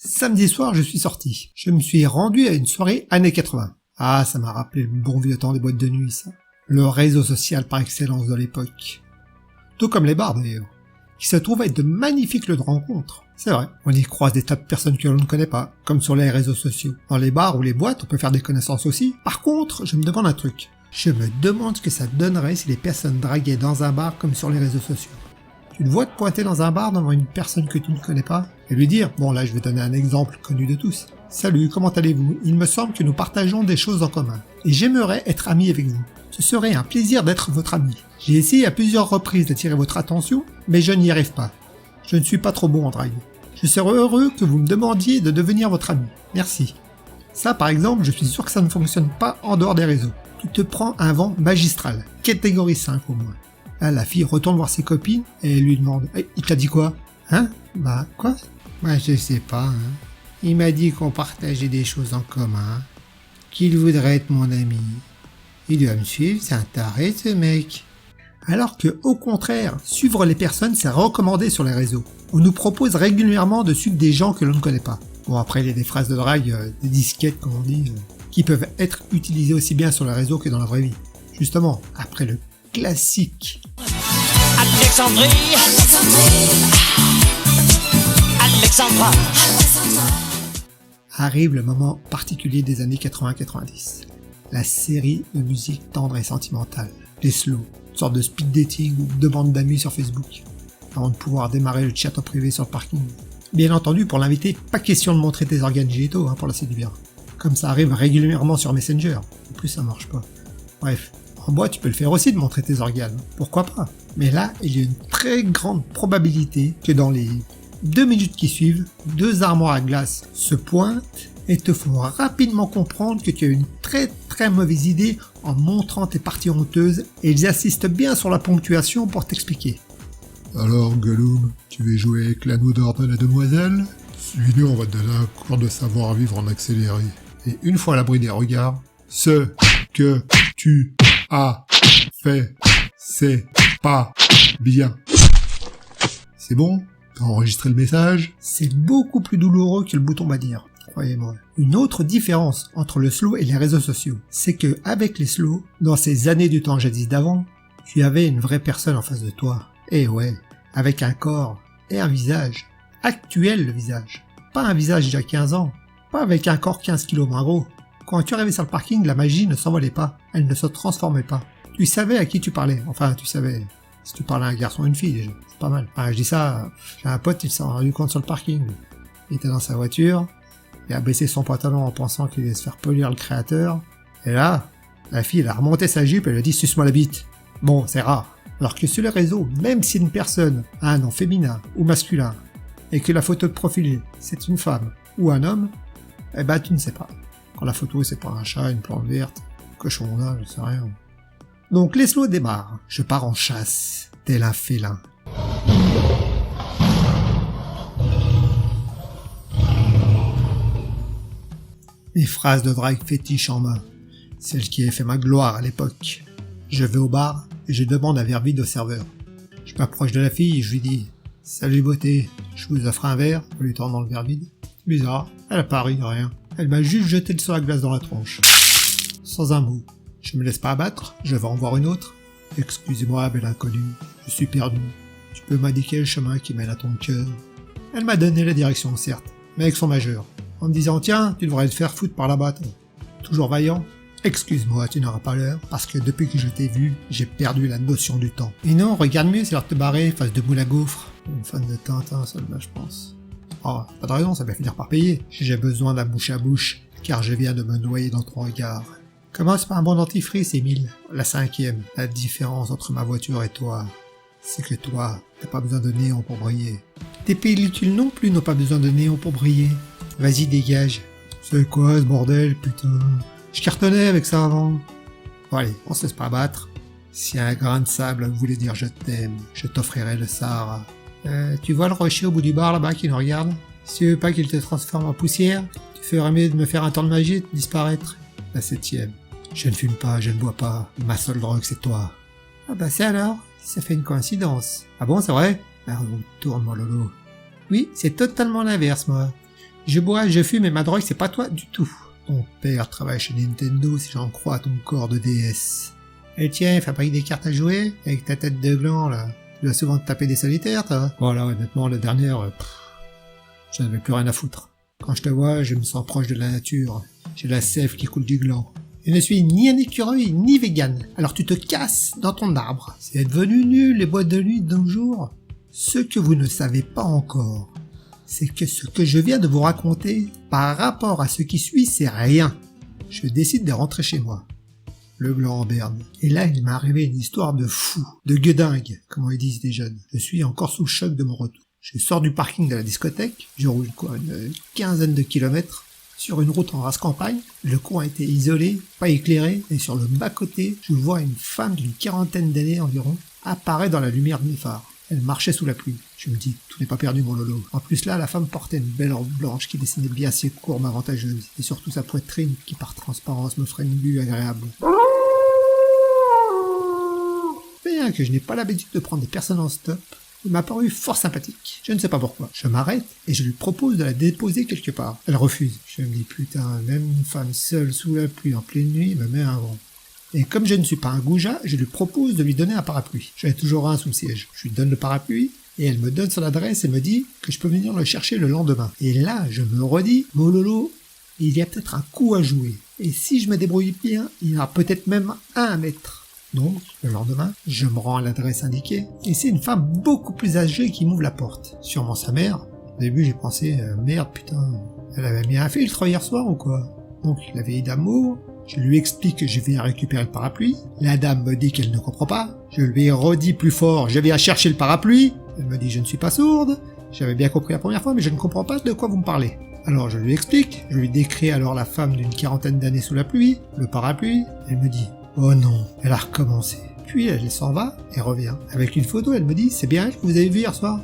Samedi soir, je suis sorti. Je me suis rendu à une soirée années 80. Ah, ça m'a rappelé le bon vieux temps des boîtes de nuit, ça. Le réseau social par excellence de l'époque. Tout comme les bars, d'ailleurs, qui se trouvent être de magnifiques lieux de rencontre. C'est vrai, on y croise des tas de personnes que l'on ne connaît pas, comme sur les réseaux sociaux. Dans les bars ou les boîtes, on peut faire des connaissances aussi. Par contre, je me demande un truc. Je me demande ce que ça donnerait si les personnes draguaient dans un bar comme sur les réseaux sociaux. Tu te vois te pointer dans un bar devant une personne que tu ne connais pas et lui dire, bon là je vais donner un exemple connu de tous. Salut, comment allez-vous? Il me semble que nous partageons des choses en commun et j'aimerais être ami avec vous. Ce serait un plaisir d'être votre ami. J'ai essayé à plusieurs reprises d'attirer votre attention, mais je n'y arrive pas. Je ne suis pas trop bon en drague. Je serais heureux que vous me demandiez de devenir votre ami. Merci. Ça par exemple, je suis sûr que ça ne fonctionne pas en dehors des réseaux. Tu te prends un vent magistral, catégorie 5 au moins. Là, la fille retourne voir ses copines et lui demande hey, « Il t'a dit quoi ?»« Hein ? Bah, quoi ?»« Bah, je sais pas, hein. Il m'a dit qu'on partageait des choses en commun, qu'il voudrait être mon ami. Il doit me suivre, c'est un taré ce mec. » Alors que, au contraire, suivre les personnes, c'est recommandé sur les réseaux. On nous propose régulièrement de suivre des gens que l'on ne connaît pas. Bon, après, il y a des phrases de drague, des disquettes, comme on dit, qui peuvent être utilisées aussi bien sur les réseaux que dans la vraie vie. Justement, après le classique. Alexandrie. Alexandra. Arrive le moment particulier des années 80-90. La série de musique tendre et sentimentale. Les slows, une sorte de speed dating ou demande d'amis sur Facebook, avant de pouvoir démarrer le chat en privé sur le parking. Bien entendu, pour l'inviter, pas question de montrer tes organes génitaux pour la séduire. Comme ça arrive régulièrement sur Messenger. En plus, ça marche pas. Bref. En boîte, tu peux le faire aussi de montrer tes organes. Pourquoi pas? Mais là, il y a une très grande probabilité que dans les 2 minutes qui suivent, 2 armoires à glace se pointent et te font rapidement comprendre que tu as une très très mauvaise idée en montrant tes parties honteuses et ils assistent bien sur la ponctuation pour t'expliquer. Alors, Gollum, tu veux jouer avec l'anneau d'or de la demoiselle? Suis-nous, on va te donner un cours de savoir-vivre en accéléré. Et une fois à l'abri des regards, ce que tu as fait, c'est pas bien. C'est bon? T'as enregistré le message? C'est beaucoup plus douloureux que le bouton bannir, croyez-moi. Une autre différence entre le slow et les réseaux sociaux, c'est que avec les slows, dans ces années du temps jadis d'avant, tu avais une vraie personne en face de toi. Et ouais, avec un corps et un visage. Actuel le visage. Pas un visage d'il y a 15 ans. Pas avec un corps 15 kilos moins gros. Quand tu arrivais sur le parking, la magie ne s'envolait pas. Elle ne se transformait pas. Tu savais à qui tu parlais. Enfin, tu savais si tu parlais à un garçon ou une fille déjà. C'est pas mal. Enfin, je dis ça, j'ai un pote, il s'en rendu compte sur le parking. Il était dans sa voiture. Il a baissé son pantalon en pensant qu'il allait se faire polir le créateur. Et là, la fille, elle a remonté sa jupe et elle a dit « Suce-moi la bite ». Bon, c'est rare. Alors que sur les réseaux, même si une personne a un nom féminin ou masculin, et que la photo de profil, c'est une femme ou un homme, eh ben tu ne sais pas. Quand la photo, c'est pas un chat, une plante verte, un cochon là, je sais rien. Donc les slows démarrent. Je pars en chasse, tel un félin. Les phrases de drague fétiche en main, celle qui a fait ma gloire à l'époque. Je vais au bar et je demande un verre vide au serveur. Je m'approche de la fille et je lui dis « Salut beauté, je vous offre un verre ?» en lui tendant le verre vide. Bizarre, elle a pas ri de rien. Elle m'a juste jeté le seau à glace dans la tronche. Sans un mot. Je me laisse pas abattre, je vais en voir une autre. « Excusez-moi, belle inconnue, je suis perdu. Tu peux m'indiquer le chemin qui mène à ton cœur ?» Elle m'a donné la direction, certes, mais avec son majeur. En me disant « Tiens, tu devrais te faire foutre par là-bas, toi. » Toujours vaillant. « Excuse-moi, tu n'auras pas l'heure, parce que depuis que je t'ai vu, j'ai perdu la notion du temps. » Et non, regarde mieux, c'est l'heure de te barrer, face de moule à gaufre. Une fan de Tintin, celle-là, je pense. Oh, pas de raison, ça va finir par payer. J'ai besoin d'un bouche à bouche, car je viens de me noyer dans ton regard. Commence par un bon dentifrice, Émile. La 5e, la différence entre ma voiture et toi, c'est que toi, t'as pas besoin de néon pour briller. Tes pellicules non plus n'ont pas besoin de néon pour briller. Vas-y, dégage. C'est quoi ce bordel, putain? Je cartonnais avec ça avant. Bon allez, on se laisse pas battre. Si un grain de sable voulait dire je t'aime, je t'offrirai le Sahara. Tu vois le rocher au bout du bar là-bas qui nous regarde? Si tu veux pas qu'il te transforme en poussière, tu ferais mieux de me faire un tour de magie et de disparaître. La 7e. Je ne fume pas, je ne bois pas. Ma seule drogue, c'est toi. Ah bah c'est alors, ça fait une coïncidence. Ah bon, c'est vrai? Ah, tourne mon lolo. Oui, c'est totalement l'inverse, moi. Je bois, je fume et ma drogue, c'est pas toi du tout. Ton père travaille chez Nintendo si j'en crois à ton corps de DS. Et tiens, il fabrique des cartes à jouer avec ta tête de gland là. Tu dois souvent te taper des solitaires, toi. Voilà, honnêtement, la dernière, j'en avais plus rien à foutre. Quand je te vois, je me sens proche de la nature. J'ai la sève qui coule du gland. Je ne suis ni un écureuil ni vegan. Alors tu te casses dans ton arbre. C'est devenu nul les boîtes de nuit de nos jours. Ce que vous ne savez pas encore, c'est que ce que je viens de vous raconter, par rapport à ce qui suit, c'est rien. Je décide de rentrer chez moi. Le blanc en berne. Et là, il m'est arrivé une histoire de fou, de gueudingue, comme ils disent les jeunes. Je suis encore sous le choc de mon retour. Je sors du parking de la discothèque, je roule une quinzaine de kilomètres, sur une route en race campagne. Le coin était isolé, pas éclairé, et sur le bas-côté, je vois une femme d'une quarantaine d'années environ, apparaître dans la lumière de mes phares. Elle marchait sous la pluie. Je me dis, tout n'est pas perdu mon lolo. En plus là, la femme portait une belle robe blanche qui dessinait bien ses courbes avantageuses, et surtout sa poitrine qui par transparence me ferait une vue agréable. Bien que je n'ai pas l'habitude de prendre des personnes en stop, il m'a paru fort sympathique. Je ne sais pas pourquoi. Je m'arrête et je lui propose de la déposer quelque part. Elle refuse. Je me dis, putain, même une femme seule sous la pluie en pleine nuit me met un vent. Et comme je ne suis pas un goujat, je lui propose de lui donner un parapluie. J'en ai toujours un sous le siège. Je lui donne le parapluie et elle me donne son adresse et me dit que je peux venir le chercher le lendemain. Et là, je me redis, mon lolo, il y a peut-être un coup à jouer. Et si je me débrouille bien, il y aura peut-être même un à mettre. Donc, le lendemain, je me rends à l'adresse indiquée, et c'est une femme beaucoup plus âgée qui m'ouvre la porte. Sûrement sa mère. Au début, j'ai pensé, merde, putain, elle avait mis un filtre hier soir ou quoi? Donc, la vieille dame m'ouvre, je lui explique que je viens récupérer le parapluie. La dame me dit qu'elle ne comprend pas. Je lui redis plus fort, je viens chercher le parapluie. Elle me dit, je ne suis pas sourde. J'avais bien compris la première fois, mais je ne comprends pas de quoi vous me parlez. Alors je lui explique, je lui décris alors la femme d'une quarantaine d'années sous la pluie, le parapluie. Elle me dit, oh non, elle a recommencé. Puis elle s'en va et revient. Avec une photo, elle me dit, c'est bien elle que vous avez vu hier soir?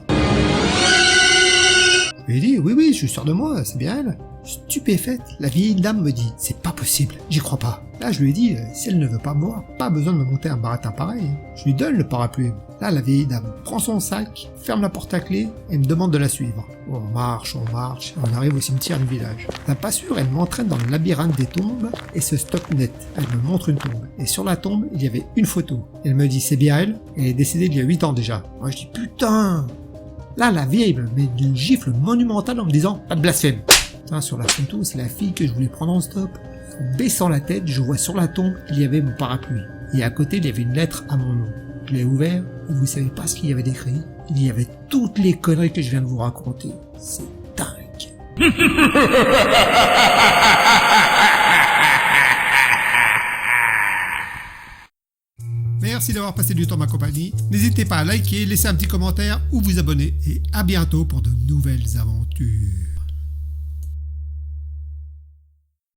Je lui dis, oui, je suis sûr de moi, c'est bien elle. Stupéfaite, la vieille dame me dit, c'est pas possible, j'y crois pas. Là, je lui ai dit, si elle ne veut pas me voir, pas besoin de me monter un baratin pareil. Je lui donne le parapluie. Là, la vieille dame prend son sac, ferme la porte à clé et me demande de la suivre. On marche, on arrive au cimetière du village. D'un pas sûr, elle m'entraîne dans le labyrinthe des tombes et se stoppe net. Elle me montre une tombe. Et sur la tombe, il y avait une photo. Elle me dit, c'est bien elle, elle est décédée il y a 8 ans déjà. Moi, je dis, putain! Là, la vieille me met une gifle monumentale en me disant, pas de blasphème. Sur la photo, c'est la fille que je voulais prendre en stop. En baissant la tête, je vois sur la tombe qu'il y avait mon parapluie. Et à côté, il y avait une lettre à mon nom. Je l'ai ouvert, et vous savez pas ce qu'il y avait décrit? Il y avait toutes les conneries que je viens de vous raconter. C'est dingue. Merci d'avoir passé du temps en ma compagnie. N'hésitez pas à liker, laisser un petit commentaire ou vous abonner. Et à bientôt pour de nouvelles aventures.